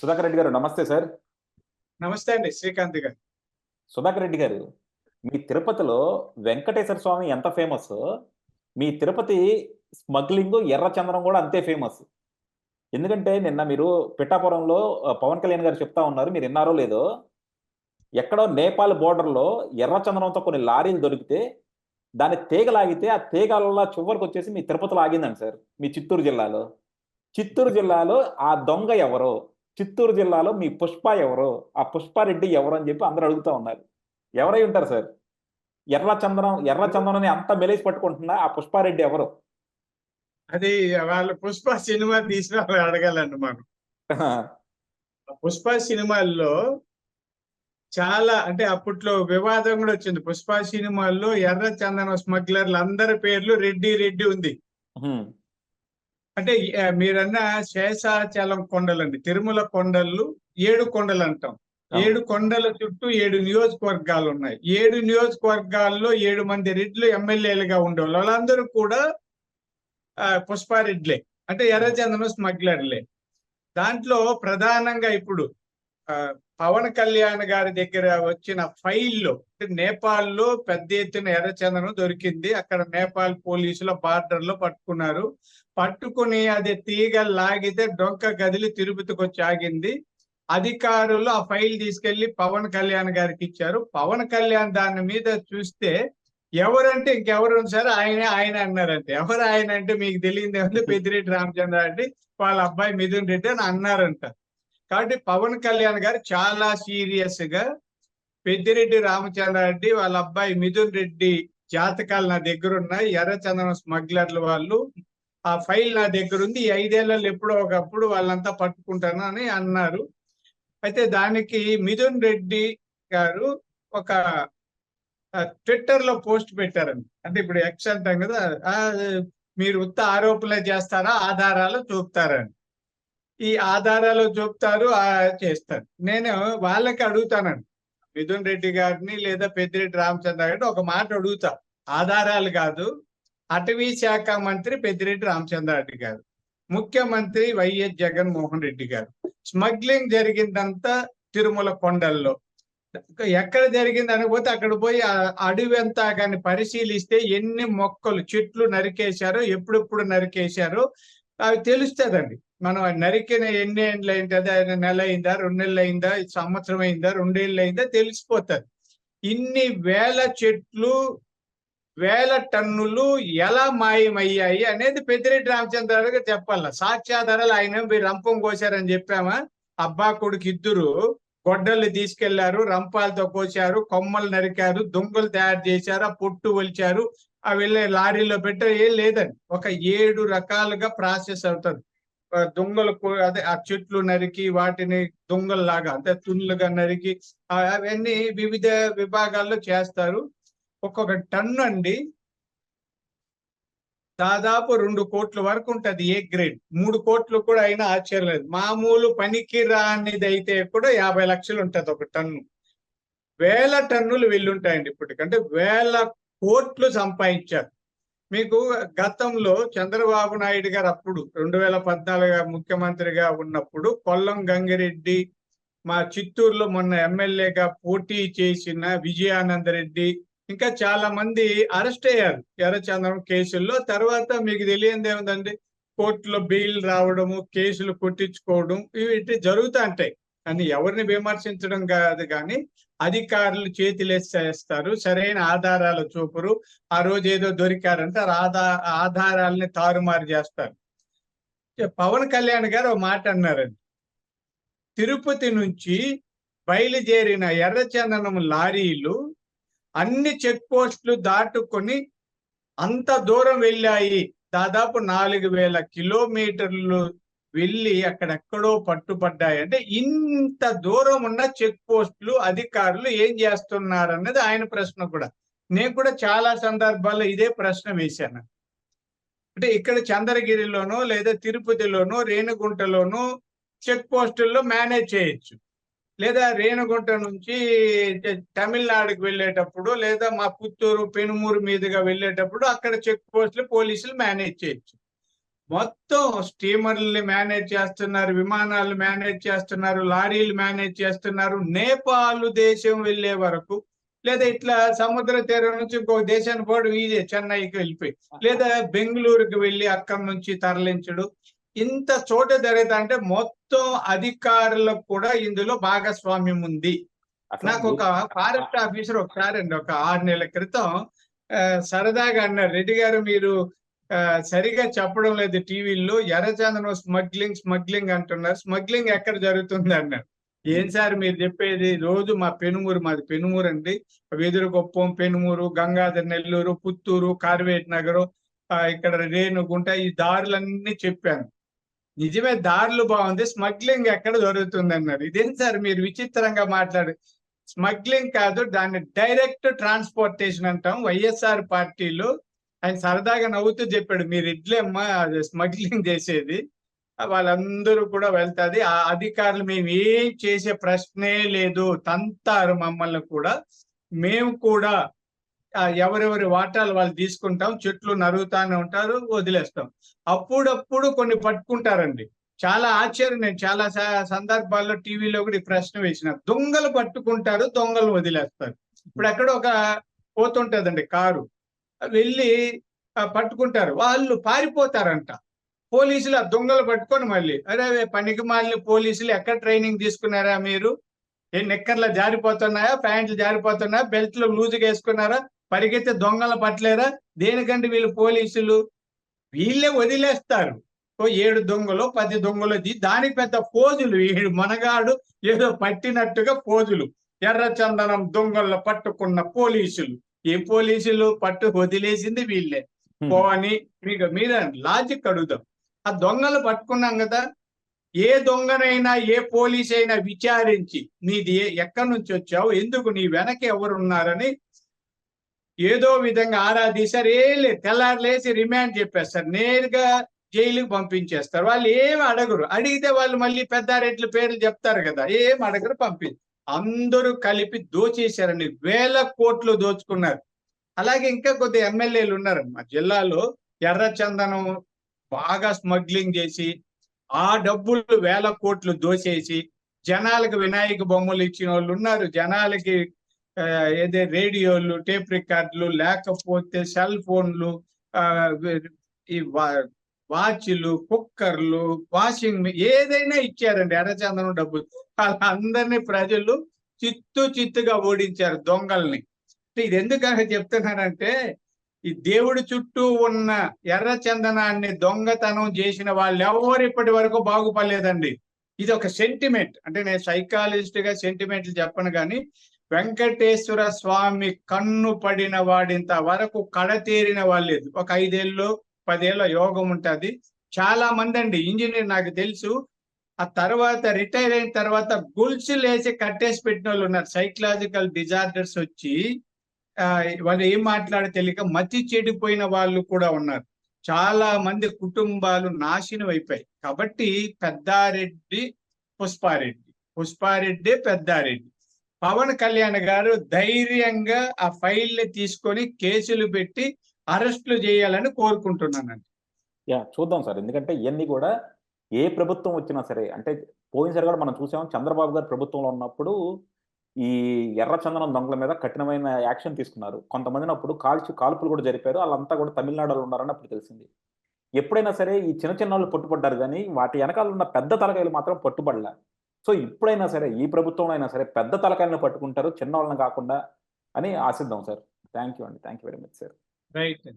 సుధాకర్ రెడ్డి గారు నమస్తే సార్. నమస్తే అండి శ్రీకాంత్ గారు. సుధాకర్ రెడ్డి గారు, మీ తిరుపతిలో వెంకటేశ్వర స్వామి ఎంత ఫేమస్, మీ తిరుపతి స్మగ్లింగ్ ఎర్రచందనం కూడా అంతే ఫేమస్. ఎందుకంటే నిన్న మీరు పిఠాపురంలో పవన్ కళ్యాణ్ గారు చెప్తా ఉన్నారు, మీరు విన్నారో లేదో, ఎక్కడో నేపాల్ బోర్డర్‌లో ఎర్రచందనంతో కొన్ని లారీలు దొరికితే దాన్ని తీగ లాగితే ఆ తీగల్లా చివరికి వచ్చేసి మీ తిరుపతిలో ఆగిందండి సార్. మీ చిత్తూరు జిల్లాలో. చిత్తూరు జిల్లాలో ఆ దొంగ ఎవరు? చిత్తూరు జిల్లాలో మీ పుష్ప ఎవరు? ఆ పుష్పారెడ్డి ఎవరు అని చెప్పి అందరూ అడుగుతా ఉన్నారు. ఎవరై ఉంటారు సార్? ఎర్ర చందనాన్ని అంత మెలేసి పట్టుకుంటున్నా ఆ పుష్పారెడ్డి ఎవరు? అది వాళ్ళ పుష్ప సినిమా తీసిన వాళ్ళు అడగాలండి మనం. ఆ పుష్ప సినిమాల్లో చాలా అంటే అప్పట్లో వివాదం కూడా వచ్చింది. పుష్ప సినిమాల్లో ఎర్ర చందనం స్మగ్లర్లు అందరి పేర్లు రెడ్డి రెడ్డి ఉంది. హ్మ్. అంటే మీరన్న శేషాచలం కొండలండి, తిరుమల కొండలు 7 కొండలు అంటాం. అవును. 7 కొండల చుట్టూ 7 నియోజకవర్గాలు ఉన్నాయి. 7 నియోజకవర్గాల్లో 7 మంది రెడ్లు ఎమ్మెల్యేలుగా ఉండేవాళ్ళు. వాళ్ళందరూ కూడా పుష్పారెడ్లే, అంటే ఎర్రచందనం స్మగ్లర్లే. దాంట్లో ప్రధానంగా ఇప్పుడు పవన్ కళ్యాణ్ గారి దగ్గర వచ్చిన ఫైల్లో నేపాల్లో పెద్ద ఎత్తున ఎర్రచందనం దొరికింది. అక్కడ నేపాల్ పోలీసుల బార్డర్ లో పట్టుకున్నారు. పట్టుకుని అది తీగలు లాగితే డొంక గదిలి తిరుపతికి వచ్చి ఆగింది. అధికారులు ఆ ఫైల్ తీసుకెళ్లి పవన్ కళ్యాణ్ గారికి ఇచ్చారు. పవన్ కళ్యాణ్ దాని మీద చూస్తే ఎవరంటే ఇంకెవరు సార్, ఆయన అన్నారంటే. ఎవరు ఆయన అంటే మీకు తెలియదు ఏమంటే పెద్దిరెడ్డి రామచంద్రారెడ్డి వాళ్ళ అబ్బాయి మిథున్ రెడ్డి అని అన్నారంట. కాబట్టి పవన్ కళ్యాణ్ గారు చాలా సీరియస్ గా పెద్దిరెడ్డి రామచంద్రారెడ్డి వాళ్ళ అబ్బాయి మిథున్ రెడ్డి జాతకాలు నా దగ్గర ఉన్నాయి, ఎర్రచందనం స్మగ్లర్లు వాళ్ళు, ఆ ఫైల్ నా దగ్గర ఉంది, ఈ 5 ఏళ్లలో ఎప్పుడో ఒకప్పుడు వాళ్ళంతా పట్టుకుంటాను అని అన్నారు. అయితే దానికి మిథున్ రెడ్డి గారు ఒక ట్విట్టర్ లో పోస్ట్ పెట్టారండి. అంటే ఇప్పుడు ఎక్స్ అంటాం కదా, మీరు ఉత్త ఆరోపణలే చేస్తారా, ఆధారాలు చూపుతారని. ఈ ఆధారాలు చూపుతారు, చేస్తారు. నేను వాళ్ళకి అడుగుతానండి, మిథున్ రెడ్డి గారిని లేదా పెద్దిరెడ్డి రామచంద్ర గారిని ఒక మాట అడుగుతా. ఆధారాలు కాదు, అటవీ శాఖ మంత్రి పెద్దిరెడ్డి రామచంద్రారెడ్డి గారు, ముఖ్యమంత్రి వైఎస్ జగన్మోహన్ రెడ్డి గారు, స్మగ్లింగ్ జరిగిందంతా తిరుమల కొండల్లో ఎక్కడ జరిగింది అనకపోతే అక్కడ పోయి అడవి అంతా కానీ పరిశీలిస్తే ఎన్ని మొక్కలు చెట్లు నరికేశారో, ఎప్పుడెప్పుడు నరికేశారో అవి తెలుస్తుందండి. మనం నరికిన ఎన్ని ఏళ్ళు అయింది, నెల అయిందా, 2 నెలలు అయిందా, సంవత్సరం అయిందా, 2 ఏళ్ళు అయిందా తెలిసిపోతుంది. ఇన్ని వేల చెట్లు, వేల టన్నులు ఎలా మాయమయ్యాయి అనేది పెద్దిరెడ్డి రామచంద్రరావు గారు చెప్పాల. సాక్ష్యాధారాలు ఆయన మీరు రంపం కోసారని చెప్పామా, అబ్బా కొడుకు ఇద్దరు గొడ్డల్ని తీసుకెళ్లారు, రంపాలతో కోసారు, కొమ్మలు నరికారు, దుంగలు తయారు చేశారు, ఆ పొట్టు ఒలిచారు, ఆ వెళ్ళే లారీలో పెట్టారు. ఏం లేదండి, ఒక 7 రకాలుగా ప్రాసెస్ అవుతుంది. దుంగలు అదే ఆ చెట్లు నరికి వాటిని దుంగల్లాగా అంటే తున్నులుగా నరికి అవన్నీ వివిధ విభాగాల్లో చేస్తారు. ఒక్కొక్క టన్ను అండి దాదాపు 2 కోట్ల వరకు ఉంటది ఏ గ్రేడ్. 3 కోట్లు కూడా అయినా ఆశ్చర్యం లేదు. మామూలు పనికి రానిది అయితే కూడా 50 లక్షలు ఉంటది ఒక టన్ను. వేల టన్నులు వెళ్ళుంటాయండి ఇప్పటికంటే, వేల కోట్లు సంపాదించారు. మీకు గతంలో చంద్రబాబు నాయుడు గారు అప్పుడు 2014 ముఖ్యమంత్రిగా ఉన్నప్పుడు కొల్లం గంగిరెడ్డి, మా చిత్తూరులో మొన్న ఎమ్మెల్యేగా పోటీ చేసిన విజయానంద రెడ్డి, ఇంకా చాలా మంది అరెస్ట్ అయ్యారు ఎర్రచందనం కేసుల్లో. తర్వాత మీకు తెలియంది ఏముందండి, కోర్టులో బెయిల్ రావడము, కేసులు కొట్టించుకోవడం, ఇవి జరుగుతూ ఉంటాయి. అని ఎవరిని విమర్శించడం కాదు, కానీ అధికారులు చేతులెత్తేస్తారు, సరైన ఆధారాలు చూపరు. ఆ రోజు ఏదో దొరికారంటే ఆధారాలని తారుమారు చేస్తారు. పవన్ కళ్యాణ్ గారు ఒక మాట అన్నారండి, తిరుపతి నుంచి బయలుదేరిన ఎర్రచందనం లారీలు అన్ని చెక్ పోస్టులు దాటుకొని అంత దూరం వెళ్ళాయి, దాదాపు 4000 కిలోమీటర్లు వెళ్ళి అక్కడెక్కడో పట్టుపడ్డాయి. అంటే ఇంత దూరం ఉన్న చెక్ పోస్టులు అధికారులు ఏం చేస్తున్నారు అన్నది ఆయన ప్రశ్న కూడా. నేను కూడా చాలా సందర్భాల్లో ఇదే ప్రశ్న వేశాను. అంటే ఇక్కడ చంద్రగిరిలోనో లేదా తిరుపతిలోనో రేణిగుంటలోనో చెక్ పోస్టుల్లో మేనేజ్ చేయొచ్చు, లేదా రేణిగుంట నుంచి తమిళనాడుకు వెళ్ళేటప్పుడు లేదా మా పుత్తూరు పెనుమూరు మీదుగా వెళ్ళేటప్పుడు అక్కడ చెక్ పోస్టులు పోలీసులు మేనేజ్ చేయొచ్చు. మొత్తం స్టీమర్లు మేనేజ్ చేస్తున్నారు, విమానాలు మేనేజ్ చేస్తున్నారు, లారీలు మేనేజ్ చేస్తున్నారు. నేపాల్ దేశం వెళ్ళే వరకు, లేదా ఇట్లా సముద్ర తీరం నుంచి ఇంకొక దేశానికి పోవడం ఈజీ, చెన్నైకి వెళ్ళిపోయి, లేదా బెంగళూరుకి వెళ్ళి అక్కడి నుంచి తరలించడు. ఇంత చోట జరుగుతా అంటే మొత్తం అధికారులకు కూడా ఇందులో భాగస్వామ్యం ఉంది. అసలు నాకు ఒక ఫారెస్ట్ ఆఫీసర్ ఒకసారి అండి, ఒక 6 నెలల క్రితం సరదాగా అన్నారు, రెడ్డి గారు మీరు సరిగా చెప్పడం లేదు, టీవీల్లో ఎర్రచందనం స్మగ్లింగ్ అంటున్నారు, స్మగ్లింగ్ ఎక్కడ జరుగుతుంది అన్నారు. ఏం సార్ మీరు చెప్పేది? రోజు మాది పెనుమూరు అండి, వెదురుకొప్పం, పెనుమూరు, గంగాధర్ నెల్లూరు, పుత్తూరు, కార్వేట్ నగరం, ఇక్కడ రేణుగుంట, ఈ దారులన్నీ చెప్పాను. నిజమే దారులు బాగుంది, స్మగ్లింగ్ ఎక్కడ జరుగుతుంది అన్నారు. ఇదేం సార్ మీరు విచిత్రంగా మాట్లాడు? స్మగ్లింగ్ కాదు, దాన్ని డైరెక్ట్ ట్రాన్స్పోర్టేషన్ అంటాం. వైఎస్ఆర్ పార్టీలో ఆయన సరదాగా నవ్వుతూ చెప్పాడు, మీరు ఇట్లేమ్మా అది స్మగ్లింగ్ చేసేది, వాళ్ళందరూ కూడా వెళ్తాది, ఆ అధికారులు మేము ఏం చేసే ప్రశ్నే లేదు, తంతారు మమ్మల్ని కూడా, మేము కూడా ఎవరెవరి వాటాలు వాళ్ళు తీసుకుంటాం, చెట్లు నరుగుతానే ఉంటారు, వదిలేస్తాం. అప్పుడప్పుడు కొన్ని పట్టుకుంటారండి. చాలా ఆశ్చర్యం, నేను చాలా సందర్భాల్లో టీవీలో కూడా ఈ ప్రశ్న వేసిన, దొంగలు పట్టుకుంటారు, దొంగలు వదిలేస్తారు. ఇప్పుడు ఎక్కడ ఒక పోతుంటదండి కారు, వెళ్ళి పట్టుకుంటారు, వాళ్ళు పారిపోతారంట. పోలీసులు ఆ దొంగలు పట్టుకొని మళ్ళీ, అరే పనికి మాలిన పోలీసులు, ఎక్కడ ట్రైనింగ్ తీసుకున్నారా మీరు? నిక్కర్లు జారిపోతున్నాయా, ప్యాంట్లు జారిపోతున్నాయా, బెల్ట్లు లూజుగా వేసుకున్నారా, పరిగెత్తే దొంగలు పట్టలేరా? దేనికంటే వీళ్ళు పోలీసులు, వీళ్ళే వదిలేస్తారు. 7 దొంగలు 10 దొంగలు, దానికి పెద్ద పోజులు, వీడు మనగాడు ఏదో పట్టినట్టుగా పోజులు. ఎర్రచందనం దొంగలను పట్టుకున్న పోలీసులు, ఏ పోలీసులు పట్టు వదిలేసింది వీళ్ళే. పోని మీద లాజిక్ అడుగుదాం, ఆ దొంగలు పట్టుకున్నాం కదా, ఏ దొంగనైనా ఏ పోలీస్ అయినా విచారించి నీది ఎక్కడి నుంచి వచ్చావు, ఎందుకు, నీ వెనక ఎవరున్నారని ఏదో విధంగా ఆరా తీశారు, తెల్లారులేసి రిమాండ్ చెప్పేస్తారు, నేరుగా జైలుకి పంపించేస్తారు. వాళ్ళు ఏమి అడగరు, అడిగితే వాళ్ళు మళ్ళీ పెద్దారెడ్ల పేర్లు చెప్తారు కదా, ఏం అడగరు, అందరూ కలిపి దోచేశారండి, 1000 కోట్లు దోచుకున్నారు. అలాగే ఇంకా కొద్ది ఎమ్మెల్యేలు ఉన్నారండి మా జిల్లాలో, ఎర్రచందనం బాగా స్మగ్లింగ్ చేసి ఆ డబ్బులు 1000 కోట్లు దోచేసి జనాలకు వినాయక బొమ్మలు ఇచ్చిన వాళ్ళు ఉన్నారు, జనాలకి ఏదే రేడియోలు, టేప్ రికార్డులు, లేకపోతే సెల్ ఫోన్లు, ఈ వాచ్లు, కుక్కర్లు, వాషింగ్ ఏదైనా ఇచ్చారండి ఎర్రచందనం డబ్బులు. వాళ్ళందరినీ ప్రజలు చిత్తుగా ఓడించారు దొంగల్ని. ఇది ఎందుకని చెప్తున్నానంటే, ఈ దేవుడి చుట్టూ ఉన్న ఎర్రచందనాన్ని దొంగతనం చేసిన వాళ్ళు ఎవరు ఇప్పటి వరకు బాగుపడలేదండి. ఇది ఒక సెంటిమెంట్, అంటే నేను సైకాలజిస్ట్ గా సెంటిమెంట్లు చెప్పను కానీ, వెంకటేశ్వర స్వామి కన్ను పడిన వాడింత వరకు కడతేరిన వాళ్ళు లేదు. ఒక 5 ఏళ్ళు 10 ఏళ్ళ యోగం ఉంటుంది. చాలా మంది అండి ఇంజనీర్ నాకు తెలుసు, ఆ తర్వాత రిటైర్ అయిన తర్వాత గొలుసులు వేసి కట్టేసి పెట్టిన వాళ్ళు ఉన్నారు. సైకలాజికల్ డిజార్డర్స్ వచ్చి వాళ్ళు ఏం మాట్లాడి తెలియక మతి చెడిపోయిన వాళ్ళు కూడా ఉన్నారు. చాలా మంది కుటుంబాలు నాశనం అయిపోయాయి. కాబట్టి పెద్దారెడ్డి, పుష్పారెడ్డి, పెద్దారెడ్డి, పవన్ కళ్యాణ్ గారు ధైర్యంగా ఆ ఫైల్ ని తీసుకొని కేసులు పెట్టి అరెస్టులు చేయాలని కోరుకుంటున్నానండి. చూద్దాం సార్, ఎందుకంటే ఇవన్నీ కూడా ఏ ప్రభుత్వం వచ్చినా సరే, అంటే పోయినసారి కూడా మనం చూసాం, చంద్రబాబు గారు ప్రభుత్వంలో ఉన్నప్పుడు ఈ ఎర్రచందనం దొంగల మీద కఠినమైన యాక్షన్ తీసుకున్నారు. కొంతమందిని అప్పుడు కాల్పులు కూడా జరిపారు. వాళ్ళంతా కూడా తమిళనాడులో ఉన్నారని అప్పుడు తెలిసింది. ఎప్పుడైనా సరే ఈ చిన్న వాళ్ళు పట్టుబడ్డారు కానీ, వాటి వెనకాల ఉన్న పెద్ద తలకాయలు మాత్రం పట్టుబడలే. సో ఇప్పుడైనా సరే, ఈ ప్రభుత్వంలో అయినా సరే పెద్ద తలకాయలను పట్టుకుంటారు, చిన్న వాళ్ళని కాకుండా అని ఆశిద్దాం సార్. థ్యాంక్ యూ అండి, thank you very much sir. Right.